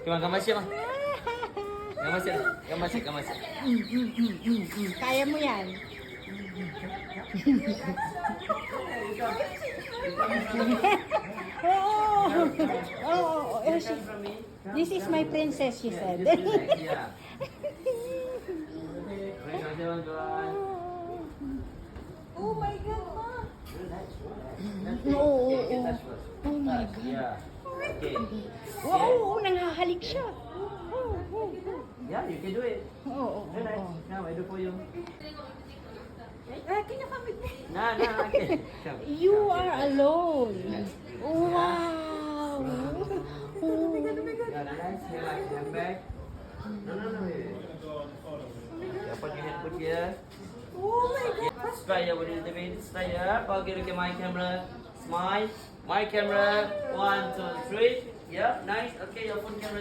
Come on, gamay siya, ma. Gamay siya. Gamay siya, gamay siya. Kaya mo yan. Oh, this is my princess, she said. Yeah. Oh my God, ma. Oh my God. Yeah. Okay. Oo, nanghahalik siya. Yeah, you can do it. Oo. Relax. Now, I do for you. Kinakamit mo. Nah, okay. Come. You are alone. Wow. Yeah, relax. Relax. Hand back. No. Yeah, put your hand here. Oh my God. Straight up a little bit. Straight up. Okay, look at my camera. Smile. My camera. 1, 2, 3. Yeah, nice. Okay, your phone camera.